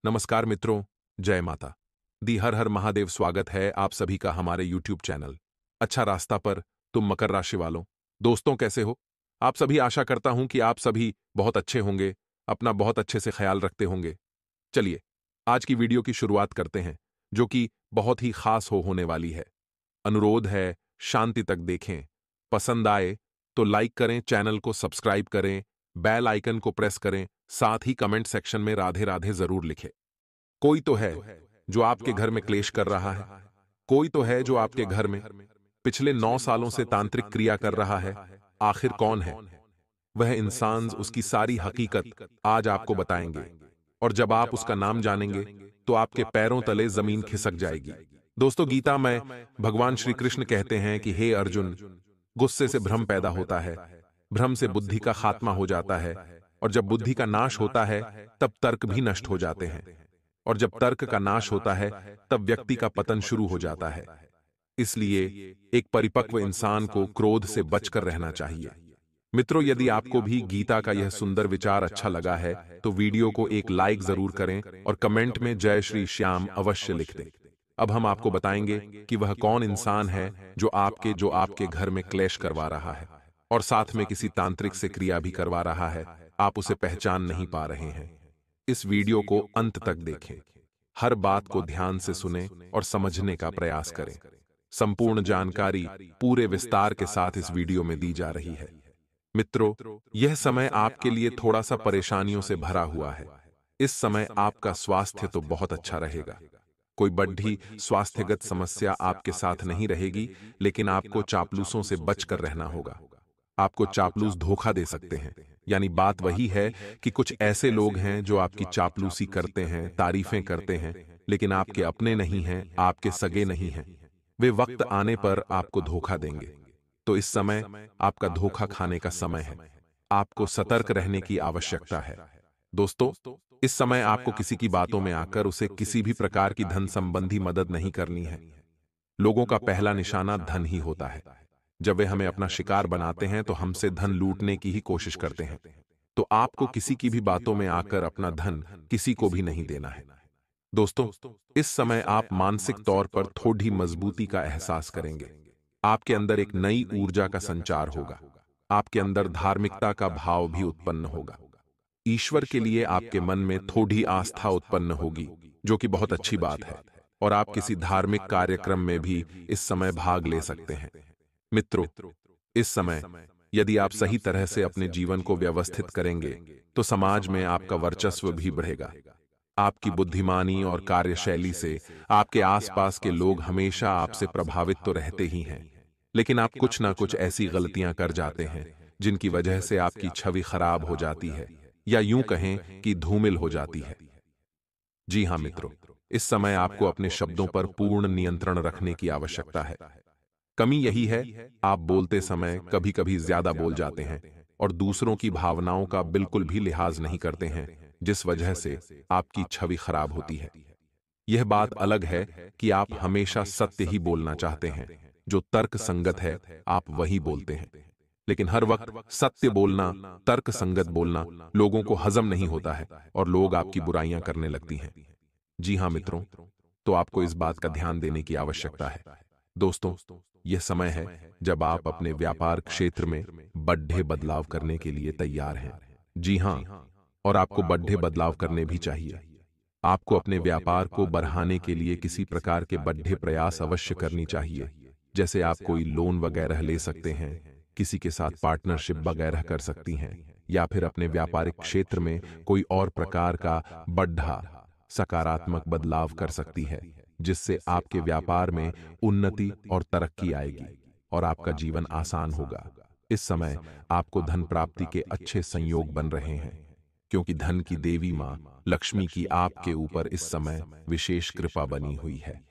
नमस्कार मित्रों, जय माता दी। हर हर महादेव। स्वागत है आप सभी का हमारे YouTube चैनल अच्छा रास्ता पर। तुम मकर राशि वालों दोस्तों कैसे हो आप सभी? आशा करता हूं कि आप सभी बहुत अच्छे होंगे, अपना बहुत अच्छे से ख्याल रखते होंगे। चलिए आज की वीडियो की शुरुआत करते हैं, जो कि बहुत ही खास होने वाली है। अनुरोध है, शांति तक देखें। पसंद आए तो लाइक करें, चैनल को सब्सक्राइब करें, बेल आइकन को प्रेस करें, साथ ही कमेंट सेक्शन में राधे राधे जरूर लिखें। कोई तो है जो आपके घर में क्लेश कर रहा है, कोई तो है जो आपके घर में पिछले 9 सालों से तांत्रिक क्रिया कर रहा है। आखिर कौन है वह इंसान? उसकी सारी हकीकत आज आपको बताएंगे, और जब आप उसका नाम जानेंगे तो आपके पैरों तले जमीन खिसक जाएगी। दोस्तों, गीता में भगवान श्री कृष्ण कहते हैं कि हे अर्जुन, गुस्से से भ्रम पैदा होता है, भ्रम से बुद्धि का खात्मा हो जाता है, और जब बुद्धि का नाश होता है तब तर्क भी नष्ट हो जाते हैं, और जब तर्क का नाश होता है तब व्यक्ति का पतन शुरू हो जाता है। इसलिए एक परिपक्व इंसान को क्रोध से बचकर रहना चाहिए। मित्रों, यदि आपको भी गीता का यह सुंदर विचार अच्छा लगा है तो वीडियो को एक लाइक जरूर करें और कमेंट में जय श्री श्याम अवश्य लिख दें। अब हम आपको बताएंगे कि वह कौन इंसान है जो आपके घर में क्लेश करवा रहा है और साथ में किसी तांत्रिक से क्रिया भी करवा रहा है। आप उसे पहचान नहीं पा रहे हैं। इस वीडियो को अंत तक देखें, हर बात को ध्यान से सुनें और समझने का प्रयास करें। संपूर्ण जानकारी पूरे विस्तार के साथ इस वीडियो में दी जा रही है। मित्रों, यह समय आपके लिए थोड़ा सा परेशानियों से भरा हुआ है। इस समय आपका स्वास्थ्य तो बहुत अच्छा रहेगा, कोई बड़ी स्वास्थ्यगत समस्या आपके साथ नहीं रहेगी, लेकिन आपको चापलूसों से बचकर रहना होगा। आपको चापलूस धोखा दे सकते हैं। यानी बात वही है कि कुछ ऐसे लोग हैं जो आपकी चापलूसी करते हैं, तारीफें करते हैं, लेकिन आपके अपने नहीं हैं, आपके सगे नहीं हैं। वे वक्त आने पर आपको धोखा देंगे। तो इस समय आपका धोखा खाने का समय है। आपको सतर्क रहने की आवश्यकता है। दोस्तों, इस समय आपको किसी की बातों में आकर उसे किसी भी प्रकार की धन संबंधी मदद नहीं करनी है। लोगों का पहला निशाना धन ही होता है। जब वे हमें अपना शिकार बनाते हैं तो हमसे धन लूटने की ही कोशिश करते हैं। तो आपको किसी की भी बातों में आकर अपना धन किसी को भी नहीं देना है। दोस्तों, इस समय आप मानसिक तौर पर थोड़ी मजबूती का एहसास करेंगे। आपके अंदर एक नई ऊर्जा का संचार होगा। आपके अंदर धार्मिकता का भाव भी उत्पन्न होगा। ईश्वर के लिए आपके मन में थोड़ी आस्था उत्पन्न होगी, जो कि बहुत अच्छी बात है, और आप किसी धार्मिक कार्यक्रम में भी इस समय भाग ले सकते हैं। मित्रों, इस समय यदि आप सही तरह से अपने जीवन को व्यवस्थित करेंगे तो समाज में आपका वर्चस्व भी बढ़ेगा। आपकी बुद्धिमानी और कार्यशैली से आपके आसपास के लोग हमेशा आपसे प्रभावित तो रहते ही हैं, लेकिन आप कुछ ना कुछ ऐसी गलतियां कर जाते हैं जिनकी वजह से आपकी छवि खराब हो जाती है, या यूं कहें कि धूमिल हो जाती है। जी हां मित्रों, इस समय आपको अपने शब्दों पर पूर्ण नियंत्रण रखने की आवश्यकता है। कमी यही है, आप बोलते समय कभी कभी ज्यादा बोल जाते हैं और दूसरों की भावनाओं का बिल्कुल भी लिहाज नहीं करते हैं, जिस वजह से आपकी छवि खराब होती है। यह बात अलग है कि आप हमेशा सत्य ही बोलना चाहते हैं, जो तर्क संगत है आप वही बोलते हैं। लेकिन हर वक्त सत्य बोलना, तर्क संगत बोलना लोगों को हजम नहीं होता है और लोग आपकी बुराइयां करने लगती हैं। जी हां मित्रों, तो आपको इस बात का ध्यान देने की आवश्यकता है। दोस्तों, यह समय है जब आप अपने व्यापार क्षेत्र में बड़े बदलाव करने के लिए तैयार हैं। जी हां, और आपको बड़े बदलाव करने भी चाहिए। आपको अपने व्यापार को बढ़ाने के लिए किसी प्रकार के बड़े प्रयास अवश्य करनी चाहिए। जैसे आप कोई लोन वगैरह ले सकते हैं, किसी के साथ पार्टनरशिप वगैरह कर सकती हैं, या फिर अपने व्यापारिक क्षेत्र में कोई और प्रकार का बड़ा सकारात्मक बदलाव कर सकती है, जिससे आपके व्यापार में उन्नति और तरक्की आएगी और आपका जीवन आसान होगा। इस समय आपको धन प्राप्ति के अच्छे संयोग बन रहे हैं, क्योंकि धन की देवी मां लक्ष्मी की आपके ऊपर इस समय विशेष कृपा बनी हुई है।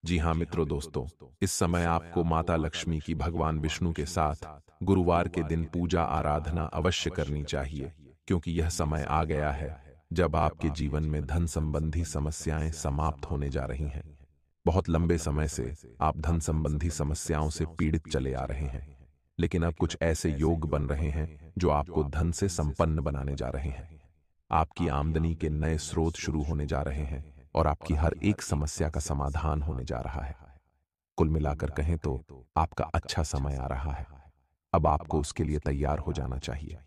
जी हां मित्रों, दोस्तों, इस समय आपको माता लक्ष्मी की भगवान विष्णु के साथ गुरुवार के दिन पूजा आराधना अवश्य करनी चाहिए, क्योंकि यह समय आ गया है जब आपके जीवन में धन संबंधी समस्याएं समाप्त होने जा रही हैं। बहुत लंबे समय से आप धन संबंधी समस्याओं से पीड़ित चले आ रहे हैं, लेकिन अब कुछ ऐसे योग बन रहे हैं जो आपको धन से संपन्न बनाने जा रहे हैं। आपकी आमदनी के नए स्रोत शुरू होने जा रहे हैं और आपकी हर एक समस्या का समाधान होने जा रहा है। कुल मिलाकर कहें तो आपका अच्छा समय आ रहा है। अब आपको उसके लिए तैयार हो जाना चाहिए।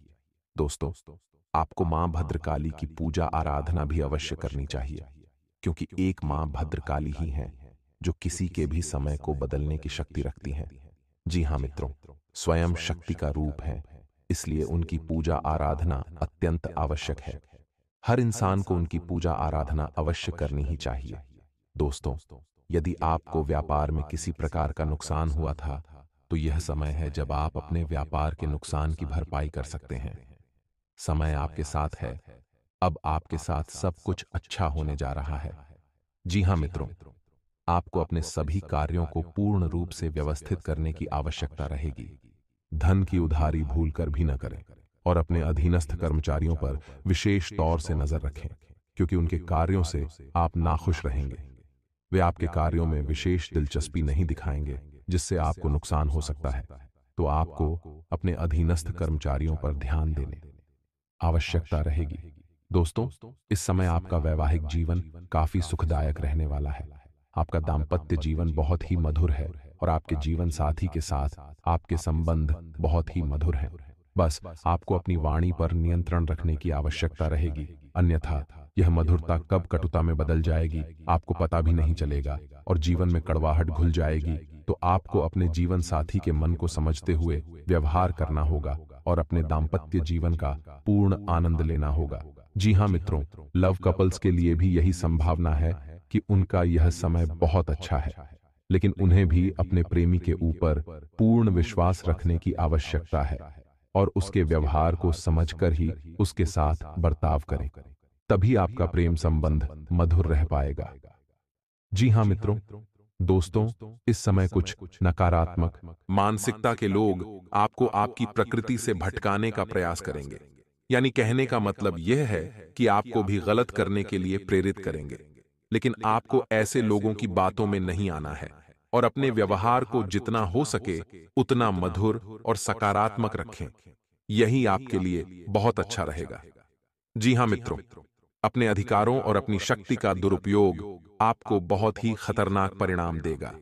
दोस्तों, आपको मां भद्रकाली की पूजा आराधना भी अवश्य करनी चाहिए, क्योंकि एक मां भद्रकाली ही हैं जो किसी के भी समय को बदलने की शक्ति रखती हैं। जी हाँ मित्रों, स्वयं शक्ति का रूप है, इसलिए उनकी पूजा आराधना अत्यंत आवश्यक है। हर इंसान को उनकी पूजा आराधना अवश्य करनी ही चाहिए। दोस्तों, यदि आपको व्यापार में किसी प्रकार का नुकसान हुआ था, तो यह समय है जब आप अपने व्यापार के नुकसान की भरपाई कर सकते हैं। समय आपके साथ है। अब आपके साथ सब कुछ अच्छा होने जा रहा है। जी हाँ मित्रों, आपको अपने सभी कार्यों को पूर्ण रूप से व्यवस्थित करने की आवश्यकता रहेगी। धन की उधारी भूलकर भी न करें और अपने अधीनस्थ कर्मचारियों पर विशेष तौर से नजर रखें, क्योंकि उनके कार्यों से आप नाखुश रहेंगे। वे आपके कार्यों में विशेष दिलचस्पी नहीं दिखाएंगे, जिससे आपको नुकसान हो सकता है। तो आपको अपने अधीनस्थ कर्मचारियों पर ध्यान देने आवश्यकता रहेगी। दोस्तों, इस समय आपका वैवाहिक जीवन काफी सुखदायक रहने वाला है। आपका दाम्पत्य जीवन बहुत ही मधुर है और आपके जीवन साथी के साथ आपके संबंध बहुत ही मधुर हैं। बस आपको अपनी वाणी पर नियंत्रण रखने की आवश्यकता रहेगी, अन्यथा यह मधुरता कब कटुता में बदल जाएगी आपको पता भी नहीं चलेगा और जीवन में कड़वाहट घुल जाएगी। तो आपको अपने जीवन साथी के मन को समझते हुए व्यवहार करना होगा और अपने दाम्पत्य जीवन का पूर्ण आनंद लेना होगा। जी हाँ मित्रों, लव कपल्स के लिए भी यही संभावना है कि उनका यह समय बहुत अच्छा है, लेकिन उन्हें भी अपने प्रेमी के ऊपर पूर्ण विश्वास रखने की आवश्यकता है और उसके व्यवहार को समझकर ही उसके साथ बर्ताव करें। तभी आपका प्रेम संबंध मधुर रह पाएगा। जी हाँ मित्रों, दोस्तों, इस समय कुछ नकारात्मक मानसिकता के लोग आपको आपकी प्रकृति से भटकाने का प्रयास करेंगे। यानी कहने का मतलब यह है कि आपको भी गलत करने के लिए प्रेरित करेंगे। लेकिन आपको ऐसे लोगों की बातों में नहीं आना है और अपने व्यवहार को जितना हो सके उतना मधुर और सकारात्मक रखें। यही आपके लिए बहुत अच्छा रहेगा। जी हाँ मित्रों, अपने अधिकारों और अपनी शक्ति का दुरुपयोग आपको बहुत ही खतरनाक परिणाम देगा।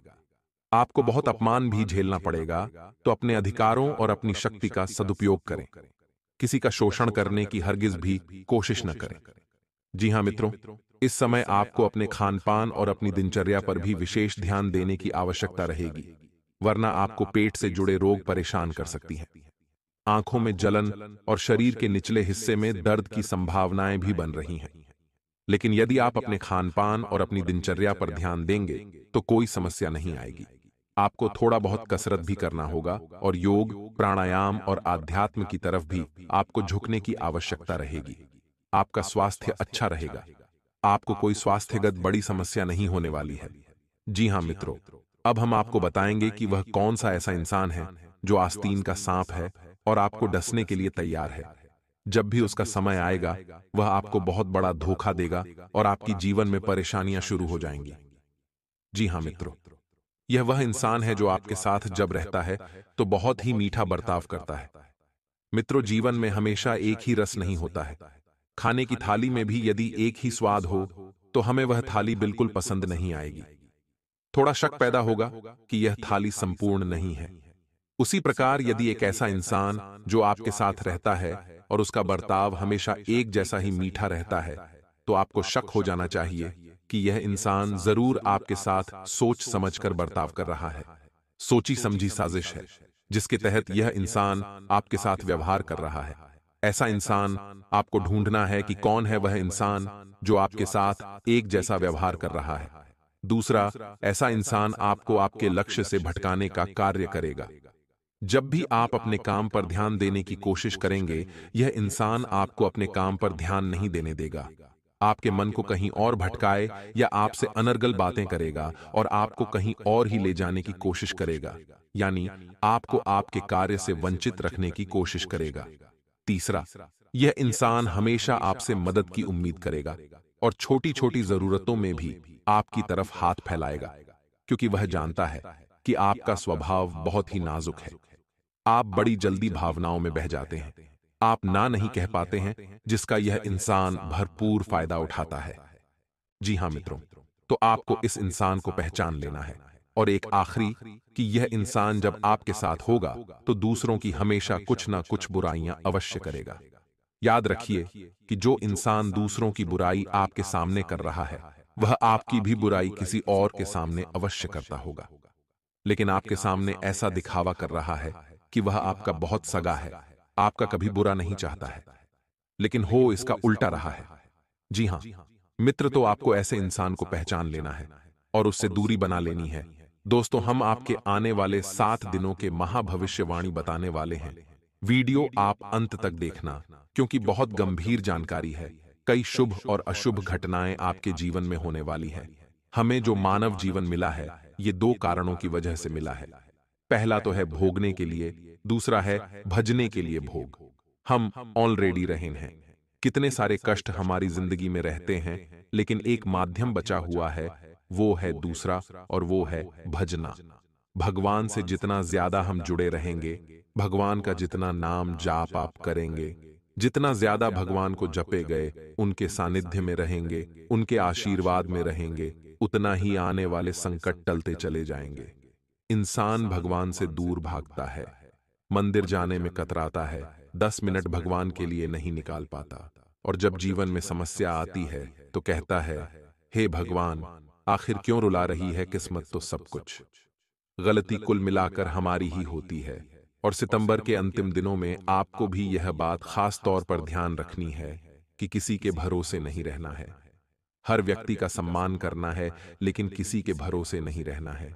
आपको बहुत अपमान भी झेलना पड़ेगा, तो अपने अधिकारों और अपनी शक्ति का सदुपयोग करें। किसी का शोषण करने की हरगिज भी कोशिश न करें। जी हाँ मित्रों, इस समय आपको अपने खान-पान और अपनी दिनचर्या पर भी विशेष ध्यान देने की आवश्यकता रहेगी, वरना आपको पेट से जुड़े रोग परेशान कर सकती हैं। आंखों में जलन और शरीर के निचले हिस्से में दर्द की संभावनाएं भी बन रही हैं। लेकिन यदि आप अपने खान-पान और अपनी दिनचर्या पर ध्यान देंगे, तो कोई समस्या नहीं आएगी। आपको थोड़ा बहुत कसरत भी करना होगा और योग, प्राणायाम और आध्यात्म की तरफ भी आपको झुकने की आवश्यकता रहेगी। आपका स्वास्थ्य अच्छा रहेगा। आपको कोई स्वास्थ्यगत बड़ी समस्या नहीं होने वाली है। जी हाँ मित्रों, अब हम आपको बताएंगे कि वह कौन सा ऐसा इंसान है जो आस्तीन का सांप है और आपको डसने के लिए तैयार है। जब भी उसका समय आएगा, वह आपको बहुत बड़ा धोखा देगा और आपकी जीवन में परेशानियां शुरू हो जाएंगी। जी हाँ मित्रों, यह वह इंसान है जो आपके साथ जब रहता है तो बहुत ही मीठा बर्ताव करता है। मित्रों, जीवन में हमेशा एक ही रस नहीं होता है। खाने की थाली में भी यदि एक ही स्वाद हो, तो हमें वह थाली बिल्कुल पसंद नहीं आएगी। थोड़ा शक पैदा होगा कि यह थाली संपूर्ण नहीं है। उसी प्रकार यदि एक ऐसा इंसान जो आपके साथ रहता है और उसका बर्ताव हमेशा एक जैसा ही मीठा रहता है, तो आपको शक हो जाना चाहिए कि यह इंसान जरूर आपके साथ सोच समझकर बर्ताव कर रहा है। सोची समझी साजिश है जिसके तहत यह इंसान आपके साथ व्यवहार कर रहा है। ऐसा इंसान आपको ढूंढना है कि कौन है वह इंसान जो आपके साथ एक जैसा व्यवहार कर रहा है। दूसरा, ऐसा इंसान आपको आपके लक्ष्य से भटकाने का कार्य करेगा। जब भी आप अपने काम पर ध्यान देने की कोशिश करेंगे, यह इंसान आपको अपने काम पर ध्यान नहीं देने देगा। आपके मन को कहीं और भटकाए या आपसे अनर्गल बातें करेगा और आपको कहीं और ही ले जाने की कोशिश करेगा, यानी आपको आपके कार्य से वंचित रखने की कोशिश करेगा। तीसरा, यह इंसान हमेशा आपसे मदद की उम्मीद करेगा और छोटी-छोटी जरूरतों में भी आपकी तरफ हाथ फैलाएगा, क्योंकि वह जानता है कि आपका स्वभाव बहुत ही नाजुक है। आप बड़ी जल्दी भावनाओं में बह जाते हैं। आप ना नहीं कह पाते हैं, जिसका यह इंसान भरपूर फायदा उठाता है। जी हाँ मित्रों, तो आपको इस इंसान को पहचान लेना है। और एक आखिरी, कि यह इंसान जब आपके साथ होगा तो दूसरों की हमेशा कुछ ना कुछ बुराइयां अवश्य करेगा। याद रखिए कि जो इंसान दूसरों की बुराई आपके सामने कर रहा है, वह आपकी भी बुराई किसी और के सामने अवश्य करता होगा। लेकिन आपके सामने ऐसा दिखावा कर रहा है कि वह आपका बहुत सगा है, आपका कभी बुरा नहीं चाहता है, लेकिन हो इसका उल्टा रहा है। जी हां, मित्र तो आपको ऐसे इंसान को पहचान लेना है और उससे दूरी बना लेनी है। दोस्तों, हम आपके आने वाले 7 दिनों के महाभविष्यवाणी बताने वाले हैं। वीडियो आप अंत तक देखना, क्योंकि बहुत गंभीर जानकारी है। कई शुभ और अशुभ घटनाएं आपके जीवन में होने वाली है। हमें जो मानव जीवन मिला है, ये 2 कारणों की वजह से मिला है। पहला तो है भोगने के लिए, दूसरा है भजने के लिए भोग। हम ऑलरेडी रहे हैं। कितने सारे कष्ट हमारी जिंदगी में रहते हैं, लेकिन एक माध्यम बचा हुआ है, वो है दूसरा, और वो है भजना। भगवान से जितना ज्यादा हम जुड़े रहेंगे, भगवान का जितना नाम जाप आप करेंगे, जितना ज्यादा भगवान को जपे गए, उनके सानिध्य में रहेंगे, उनके आशीर्वाद में रहेंगे, उतना ही आने वाले संकट टलते चले जाएंगे। इंसान भगवान से दूर भागता है, मंदिर जाने में कतराता है, 10 मिनट भगवान के लिए नहीं निकाल पाता, और जब जीवन में समस्या आती है तो कहता है, हे भगवान, आखिर क्यों रुला रही है किस्मत तो सब कुछ। गलती कुल मिलाकर हमारी ही होती है। और सितंबर के अंतिम दिनों में आपको भी यह बात खास तौर पर ध्यान रखनी है कि किसी के भरोसे नहीं रहना है। हर व्यक्ति का सम्मान करना है, लेकिन किसी के भरोसे नहीं रहना है।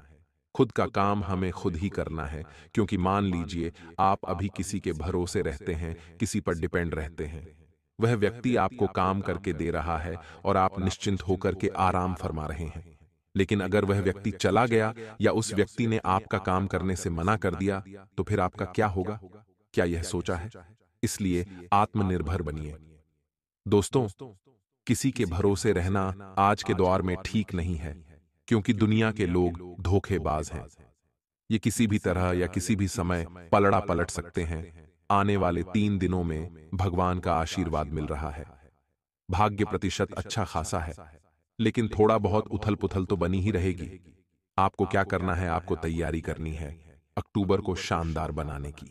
खुद का काम हमें खुद ही करना है, क्योंकि मान लीजिए आप अभी किसी के भरोसे रहते हैं, किसी पर डिपेंड रहते हैं। वह व्यक्ति आपको काम करके दे रहा है और आप निश्चिंत होकर के आराम फरमा रहे हैं। लेकिन अगर वह व्यक्ति चला गया या उस व्यक्ति ने आपका काम करने से मना कर दिया, तो फिर आपका क्या होगा? क्या यह सोचा है? इसलिए आत्मनिर्भर बनिए। दोस्तों, किसी के भरोसे रहना आज के दौर में ठीक नहीं है, क्योंकि दुनिया के लोग धोखेबाज हैं। ये किसी भी तरह या किसी भी समय पलड़ा पलट सकते हैं। आने वाले 3 दिनों में भगवान का आशीर्वाद मिल रहा है। भाग्य प्रतिशत अच्छा खासा है, लेकिन थोड़ा बहुत उथल पुथल तो बनी ही रहेगी। आपको क्या करना है? आपको तैयारी करनी है अक्टूबर को शानदार बनाने की।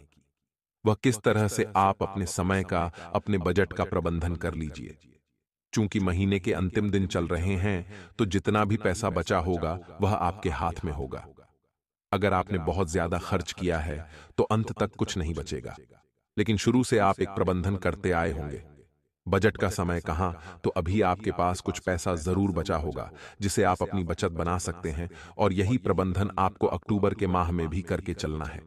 वह किस तरह से आप अपने समय का, अपने बजट का प्रबंधन कर लीजिए। चूंकि महीने के अंतिम दिन चल रहे हैं, तो जितना भी पैसा बचा होगा वह आपके हाथ में होगा। अगर आपने बहुत ज्यादा खर्च किया है तो अंत तक कुछ नहीं बचेगा। लेकिन शुरू से आप एक प्रबंधन करते आए होंगे। बजट का समय कहां, तो अभी आपके पास कुछ पैसा जरूर बचा होगा, जिसे आप अपनी बचत बना सकते हैं, और यही प्रबंधन आपको अक्टूबर के माह में भी करके चलना है।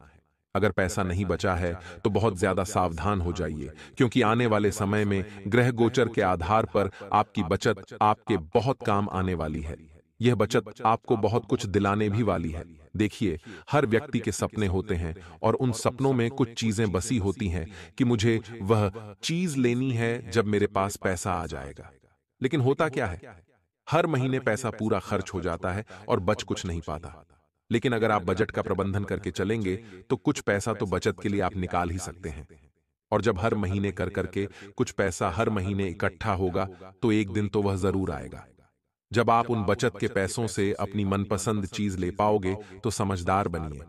अगर पैसा नहीं बचा है तो बहुत ज्यादा सावधान हो जाइए, क्योंकि आने वाले समय में ग्रह गोचर के आधार पर आपकी बचत आपके बहुत काम आने वाली है। यह बचत आपको बहुत कुछ दिलाने भी वाली है। देखिए, हर व्यक्ति के सपने होते हैं, और उन सपनों में कुछ चीजें बसी होती हैं कि मुझे वह चीज लेनी है जब मेरे पास पैसा आ जाएगा। लेकिन होता क्या है, हर महीने पैसा पूरा खर्च हो जाता है और बच कुछ नहीं पाता। लेकिन अगर आप बजट का प्रबंधन करके चलेंगे, तो कुछ पैसा तो बचत के लिए आप निकाल ही सकते हैं। और जब हर महीने कर करके कुछ पैसा हर महीने इकट्ठा होगा, तो एक दिन तो वह जरूर आएगा जब आप उन बचत के पैसों से अपनी मनपसंद चीज ले पाओगे। तो समझदार बनिए।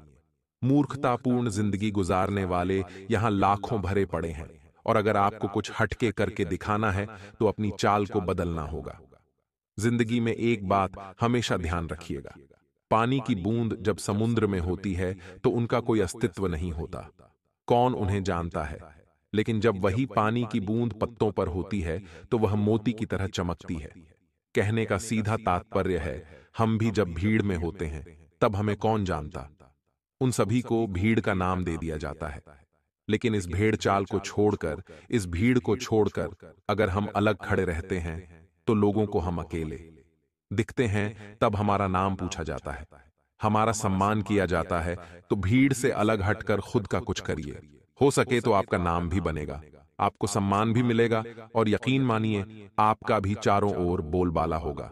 मूर्खतापूर्ण जिंदगी गुजारने वाले यहां लाखों भरे पड़े हैं, और अगर आपको कुछ हटके करके दिखाना है तो अपनी चाल को बदलना होगा। जिंदगी में एक बात हमेशा ध्यान रखिएगा, पानी की बूंद जब समुद्र में होती है तो उनका कोई अस्तित्व नहीं होता। कौन उन्हें जानता है? लेकिन जब वही पानी की बूंद पत्तों पर होती है तो वह मोती की तरह चमकती है। कहने का सीधा तात्पर्य है, हम भी जब भीड़ में होते हैं तब हमें कौन जानता। उन सभी को भीड़ का नाम दे दिया जाता है। लेकिन इस भेड़ चाल को छोड़कर, इस भीड़ को छोड़कर अगर हम अलग खड़े रहते हैं, तो लोगों को हम अकेले दिखते हैं, तब हमारा नाम पूछा जाता है, हमारा सम्मान किया जाता है। तो भीड़ से अलग हटकर खुद का कुछ करिए। हो सके तो आपका नाम भी बनेगा, आपको सम्मान भी मिलेगा, और यकीन मानिए आपका भी चारों ओर बोलबाला होगा।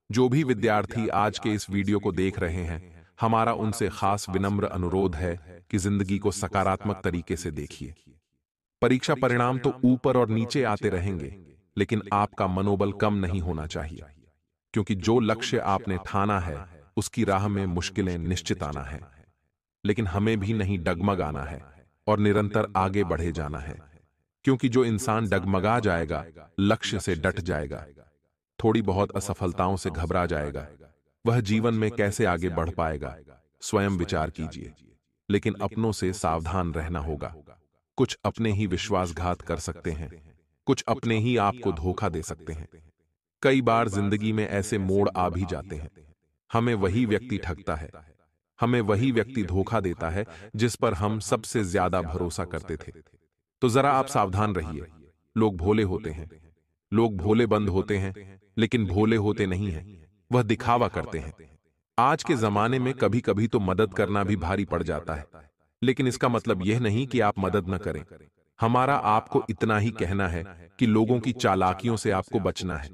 जो भी विद्यार्थी आज के इस वीडियो को देख रहे हैं, हमारा उनसे खास विनम्र अनुरोध है कि जिंदगी को सकारात्मक तरीके से देखिए। परीक्षा परिणाम तो ऊपर और नीचे आते रहेंगे, लेकिन आपका मनोबल कम नहीं होना चाहिए, क्योंकि जो लक्ष्य आपने ठाना है उसकी राह में मुश्किलें निश्चित आना है। लेकिन हमें भी नहीं डगमगाना है और निरंतर आगे बढ़े जाना है, क्योंकि जो इंसान डगमगा जाएगा, लक्ष्य से डट जाएगा, थोड़ी बहुत असफलताओं से घबरा जाएगा, वह जीवन में कैसे आगे बढ़ पाएगा? स्वयं विचार कीजिए। लेकिन अपनों से सावधान रहना होगा। कुछ अपने ही विश्वासघात कर सकते हैं, कुछ अपने ही आपको धोखा दे सकते हैं। कई बार जिंदगी में ऐसे मोड़ आ भी जाते हैं, हमें वही व्यक्ति ठगता है, हमें वही व्यक्ति धोखा देता है जिस पर हम सबसे ज्यादा भरोसा करते थे। तो जरा आप सावधान रहिए। लोग भोले होते हैं, लोग भोले बंद होते हैं, लेकिन भोले होते नहीं हैं, वह दिखावा करते हैं। आज के जमाने में कभी कभी तो मदद करना भी भारी पड़ जाता है, लेकिन इसका मतलब यह नहीं कि आप मदद न करें। हमारा आपको इतना ही कहना है कि लोगों की चालाकियों से आपको बचना है।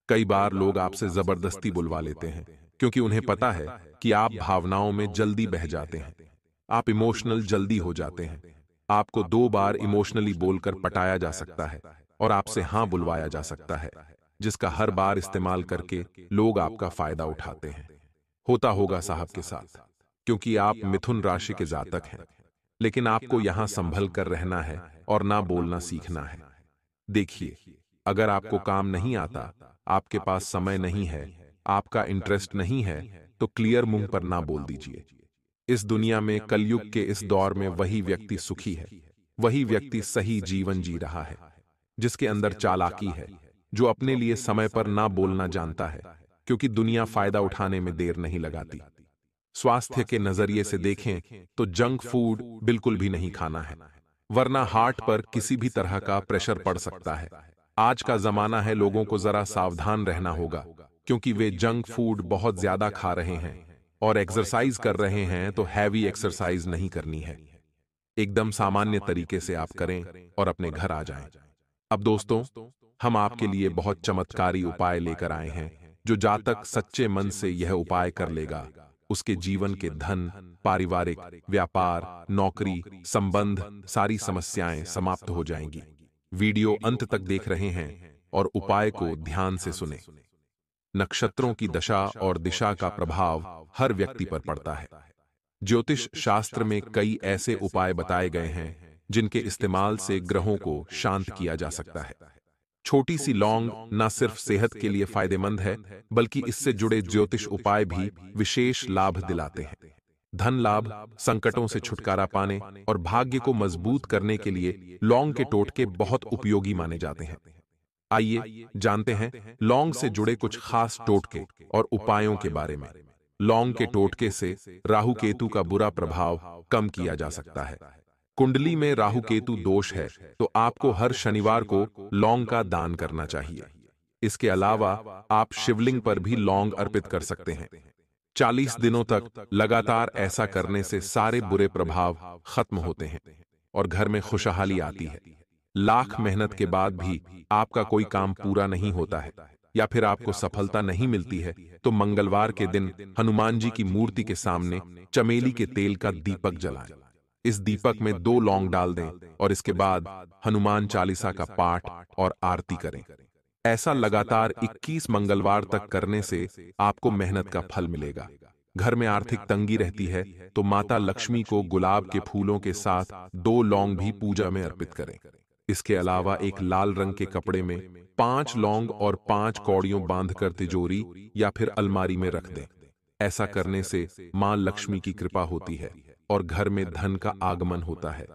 कई बार लोग आपसे जबरदस्ती बुलवा लेते हैं, क्योंकि उन्हें पता है कि आप भावनाओं में जल्दी बह जाते हैं, आप इमोशनल जल्दी हो जाते हैं। आपको 2 बार इमोशनली बोलकर पटाया जा सकता है और आपसे हां बुलवाया जा सकता है, जिसका हर बार इस्तेमाल करके लोग आपका फायदा उठाते हैं। होता होगा साहब के साथ, क्योंकि आप मिथुन राशि के जातक हैं। लेकिन आपको यहां संभल कर रहना है और ना बोलना सीखना है। देखिए, अगर आपको काम नहीं आता, आपके पास समय नहीं है, आपका इंटरेस्ट नहीं है, तो क्लियर मुंह पर ना बोल दीजिए। इस दुनिया में कलयुग के इस दौर में वही व्यक्ति सुखी है, वही व्यक्ति सही जीवन जी रहा है, जिसके अंदर चालाकी है, जो अपने लिए समय पर ना बोलना जानता है, क्योंकि दुनिया फायदा उठाने में देर नहीं लगाती। स्वास्थ्य के नजरिए से देखें तो जंक फूड बिल्कुल भी नहीं खाना है, वरना हार्ट पर किसी भी तरह का प्रेशर पड़ सकता है। आज का जमाना है, लोगों को जरा सावधान रहना होगा, क्योंकि वे जंक फूड बहुत ज्यादा खा रहे हैं और एक्सरसाइज कर रहे हैं, तो हैवी एक्सरसाइज नहीं करनी है। एकदम सामान्य तरीके से आप करें और अपने घर आ जाएं। अब दोस्तों, हम आपके लिए बहुत चमत्कारी उपाय लेकर आए हैं। जो जातक सच्चे मन से यह उपाय कर लेगा, उसके जीवन के धन, पारिवारिक, व्यापार, नौकरी, संबंध, सारी समस्याएं समाप्त हो जाएंगी। वीडियो अंत तक देख रहे हैं और उपाय को ध्यान से सुने। नक्षत्रों की दशा और दिशा का प्रभाव हर व्यक्ति पर पड़ता है। ज्योतिष शास्त्र में कई ऐसे उपाय बताए गए हैं जिनके इस्तेमाल से ग्रहों को शांत किया जा सकता है। छोटी सी लौंग न सिर्फ सेहत के लिए फायदेमंद है, बल्कि इससे जुड़े ज्योतिष उपाय भी विशेष लाभ दिलाते हैं। धन लाभ, संकटों से छुटकारा पाने और भाग्य को मजबूत करने के लिए लौंग के टोटके बहुत उपयोगी माने जाते हैं। आइए जानते हैं लौंग से जुड़े कुछ खास टोटके और उपायों के बारे में। लौंग के टोटके से राहु केतु का बुरा प्रभाव कम किया जा सकता है। कुंडली में राहु केतु दोष है, तो आपको हर शनिवार को लौंग का दान करना चाहिए। इसके अलावा आप शिवलिंग पर भी लौंग अर्पित कर सकते हैं। 40 दिनों तक लगातार ऐसा करने से सारे बुरे प्रभाव खत्म होते हैं और घर में खुशहाली आती है। लाख मेहनत के बाद भी आपका कोई काम पूरा नहीं होता है या फिर आपको सफलता नहीं मिलती है, तो मंगलवार के दिन हनुमान जी की मूर्ति के सामने चमेली के तेल का दीपक जलाएं। इस दीपक में 2 लौंग डाल दें और इसके बाद हनुमान चालीसा का पाठ और आरती करें। ऐसा लगातार 21 मंगलवार तक करने से आपको मेहनत का फल मिलेगा। घर में आर्थिक तंगी रहती है, तो माता लक्ष्मी को गुलाब के फूलों के साथ 2 लौंग भी पूजा में अर्पित करें। इसके अलावा एक लाल रंग के कपड़े में 5 लौंग और 5 कौड़ियों बांधकर तिजोरी या फिर अलमारी में रख दें। ऐसा करने से मां लक्ष्मी की कृपा होती है और घर में धन का आगमन होता है।